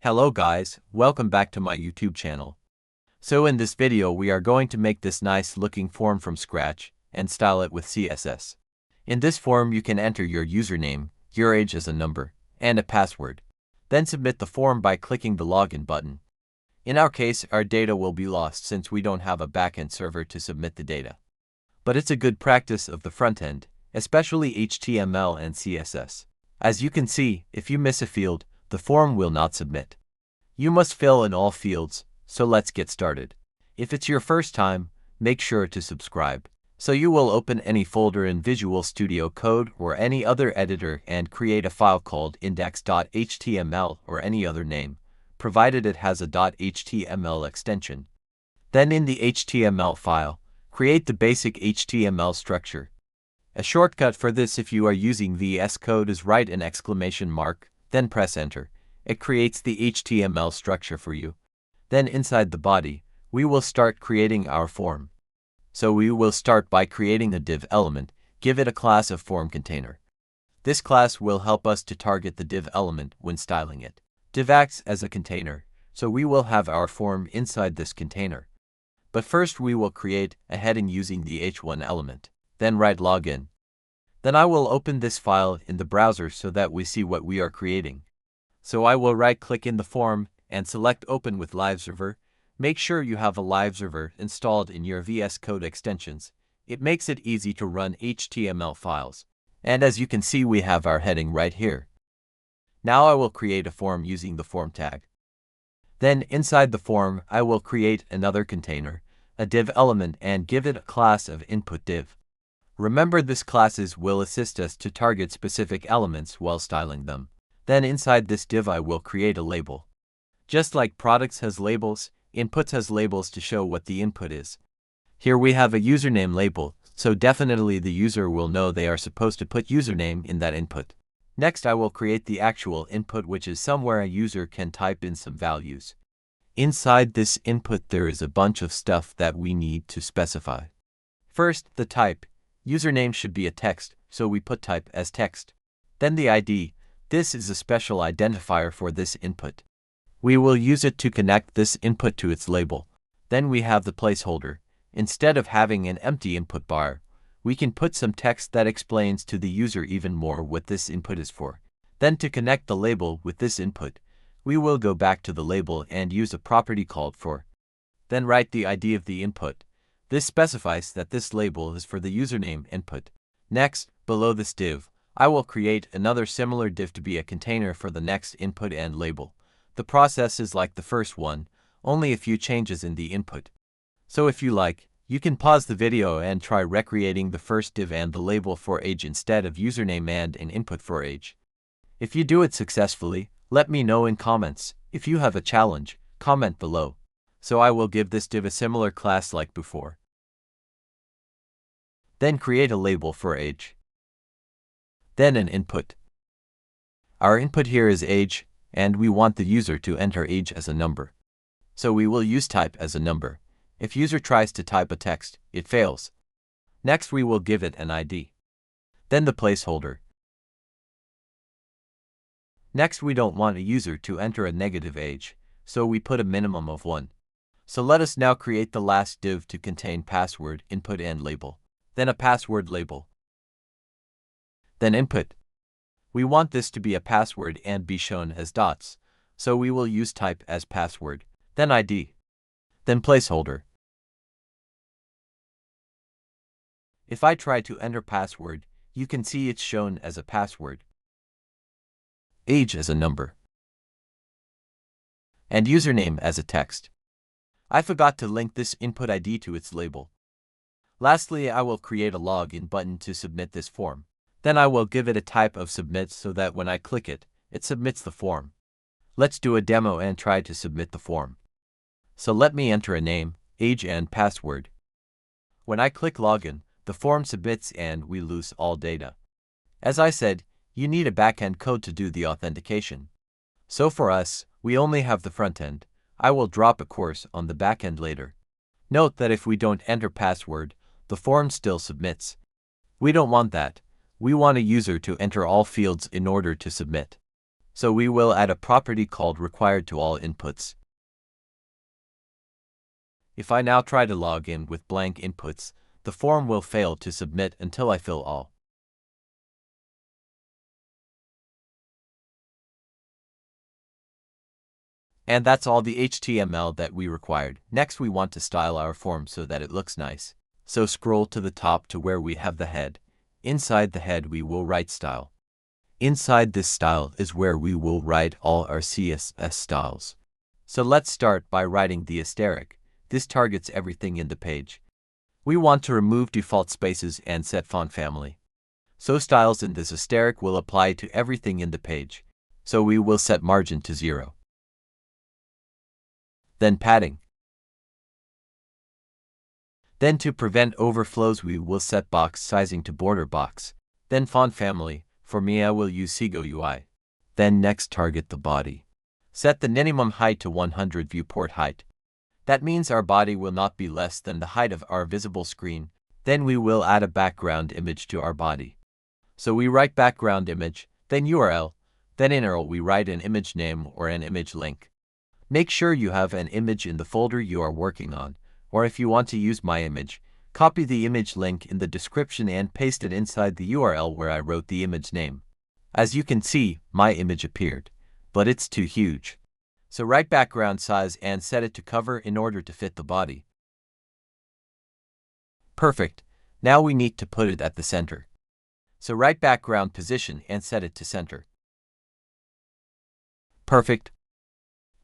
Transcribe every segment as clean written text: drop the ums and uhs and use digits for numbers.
Hello guys, welcome back to my YouTube channel. So in this video we are going to make this nice looking form from scratch and style it with CSS. In this form you can enter your username, your age as a number, and a password. Then submit the form by clicking the login button. In our case, our data will be lost since we don't have a backend server to submit the data. But it's a good practice of the front end, especially HTML and CSS. As you can see, if you miss a field, the form will not submit. You must fill in all fields, so let's get started. If it's your first time, make sure to subscribe. So you will open any folder in Visual Studio Code or any other editor and create a file called index.html or any other name, provided it has a .html extension. Then in the HTML file, create the basic HTML structure. A shortcut for this if you are using VS Code is write an exclamation mark, then press enter. It creates the HTML structure for you. Then inside the body, we will start creating our form. So we will start by creating a div element, give it a class of form container. This class will help us to target the div element when styling it. Div acts as a container, so we will have our form inside this container. But first we will create a heading using the h1 element. Then write login. Then I will open this file in the browser so that we see what we are creating. So I will right-click in the form and select Open with Live Server. Make sure you have a live server installed in your VS Code extensions. It makes it easy to run HTML files. And as you can see, we have our heading right here. Now I will create a form using the form tag. Then inside the form, I will create another container, a div element, and give it a class of input div. Remember, this classes will assist us to target specific elements while styling them. Then inside this div I will create a label. Just like products has labels, inputs has labels to show what the input is. Here we have a username label, so definitely the user will know they are supposed to put username in that input. Next I will create the actual input, which is somewhere a user can type in some values. Inside this input there is a bunch of stuff that we need to specify. First, the type. Username should be a text, so we put type as text. Then the ID. This is a special identifier for this input. We will use it to connect this input to its label. Then we have the placeholder. Instead of having an empty input bar, we can put some text that explains to the user even more what this input is for. Then to connect the label with this input, we will go back to the label and use a property called for. Then write the ID of the input. This specifies that this label is for the username input. Next, below this div, I will create another similar div to be a container for the next input and label. The process is like the first one, only a few changes in the input. So if you like, you can pause the video and try recreating the first div and the label for age instead of username and an input for age. If you do it successfully, let me know in comments. If you have a challenge, comment below. So I will give this div a similar class like before. Then create a label for age. Then an input. Our input here is age, and we want the user to enter age as a number. So we will use type as a number. If user tries to type a text, it fails. Next we will give it an ID. Then the placeholder. Next we don't want a user to enter a negative age, so we put a minimum of 1. So let us now create the last div to contain password, input and label. Then a password label. Then input. We want this to be a password and be shown as dots, so we will use type as password. Then ID. Then placeholder. If I try to enter password, you can see it's shown as a password. Age as a number. And username as a text. I forgot to link this input ID to its label. Lastly, I will create a login button to submit this form. Then I will give it a type of submit so that when I click it, it submits the form. Let's do a demo and try to submit the form. So let me enter a name, age and password. When I click login, the form submits and we lose all data. As I said, you need a backend code to do the authentication. So for us, we only have the front end. I will drop a course on the backend later. Note that if we don't enter password, the form still submits. We don't want that. We want a user to enter all fields in order to submit. So we will add a property called required to all inputs. If I now try to log in with blank inputs, the form will fail to submit until I fill all. And that's all the HTML that we required. Next, we want to style our form so that it looks nice. So scroll to the top to where we have the head. Inside the head, we will write style. Inside this style is where we will write all our CSS styles. So let's start by writing the asterisk. This targets everything in the page. We want to remove default spaces and set font family. So styles in this asterisk will apply to everything in the page. So we will set margin to 0. Then padding. Then to prevent overflows, we will set box sizing to border box. Then font family. For me, I will use Sego UI. Then next, target the body. Set the minimum height to 100 viewport height. That means our body will not be less than the height of our visible screen. Then we will add a background image to our body. So we write background image, then URL, then in URL we write an image name or an image link. Make sure you have an image in the folder you are working on, or if you want to use my image, copy the image link in the description and paste it inside the URL where I wrote the image name. As you can see, my image appeared, but it's too huge. So write background size and set it to cover in order to fit the body. Perfect. Now we need to put it at the center. So write background position and set it to center. Perfect.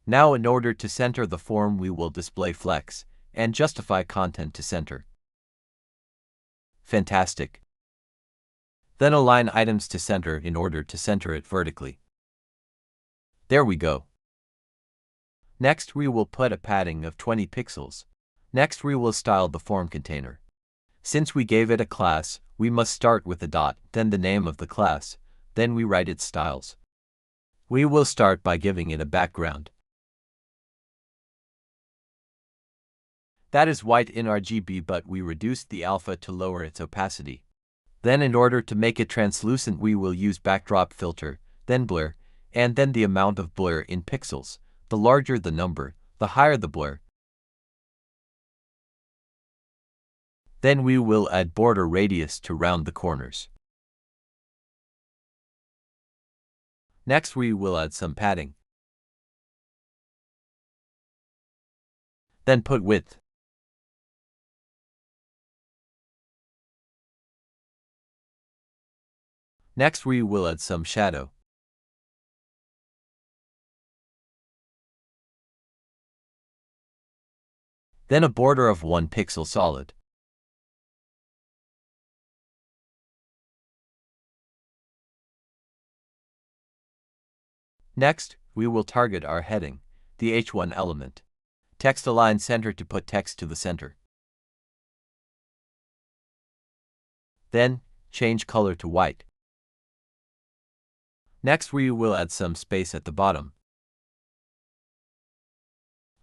Now in order to center the form, we will display flex and justify content to center. Fantastic. Then align items to center in order to center it vertically. There we go. Next, we will put a padding of 20 pixels. Next, we will style the form container. Since we gave it a class, we must start with a dot, then the name of the class, then we write its styles. We will start by giving it a background. That is white in RGB, but we reduced the alpha to lower its opacity. Then in order to make it translucent, we will use backdrop filter, then blur, and then the amount of blur in pixels. The larger the number, the higher the blur. Then we will add border radius to round the corners. Next, we will add some padding. Then put width. Next, we will add some shadow. Then a border of 1 pixel solid. Next, we will target our heading, the H1 element. Text align center to put text to the center. Then, change color to white. Next, we will add some space at the bottom.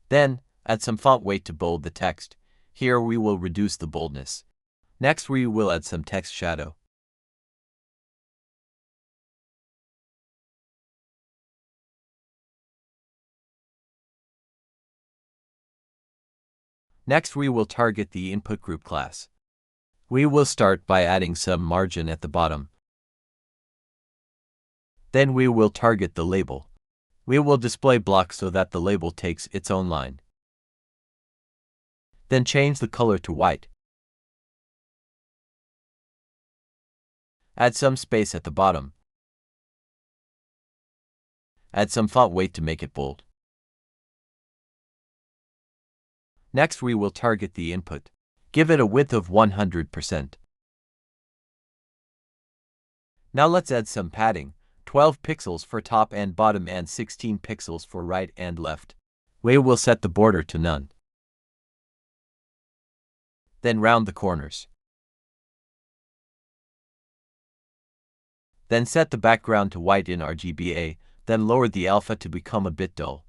Then, add some font weight to bold the text. Here we will reduce the boldness. Next, we will add some text shadow. Next, we will target the input group class. We will start by adding some margin at the bottom. Then we will target the label. We will display block so that the label takes its own line. Then change the color to white. Add some space at the bottom. Add some font weight to make it bold. Next, we will target the input. Give it a width of 100%. Now let's add some padding, 12 pixels for top and bottom and 16 pixels for right and left. We will set the border to none. Then round the corners. Then set the background to white in RGBA, then lower the alpha to become a bit dull.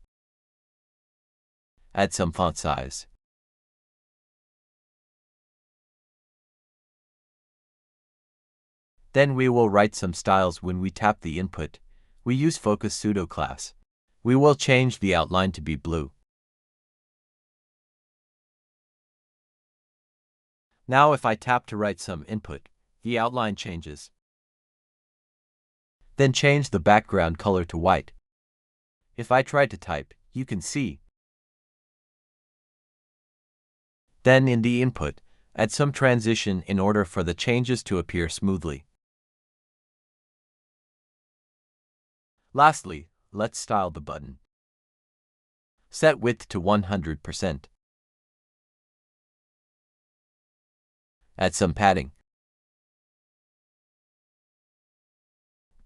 Add some font size. Then we will write some styles when we tap the input. we use focus pseudo class. We will change the outline to be blue. Now if I tap to write some input, the outline changes. Then change the background color to white. If I try to type, you can see. Then in the input, add some transition in order for the changes to appear smoothly. Lastly, let's style the button. Set width to 100%. Add some padding.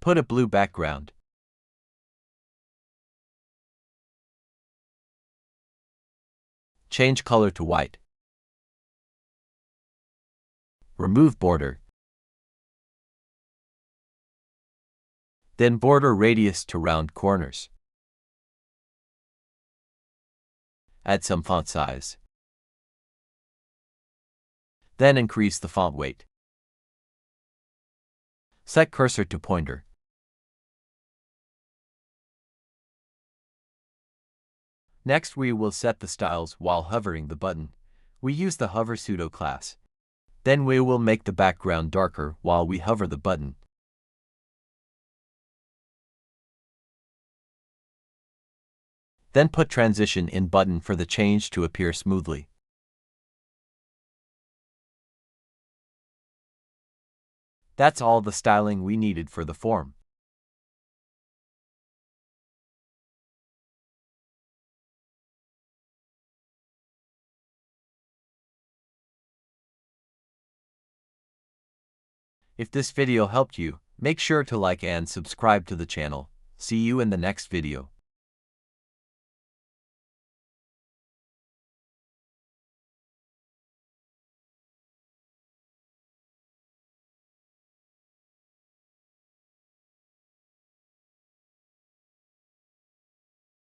Put a blue background. Change color to white. Remove border. Then border radius to round corners. Add some font size. Then increase the font weight. Set cursor to pointer. Next we will set the styles while hovering the button. We use the hover pseudo class. Then we will make the background darker while we hover the button. Then put transition in button for the change to appear smoothly. That's all the styling we needed for the form. If this video helped you, make sure to like and subscribe to the channel. See you in the next video.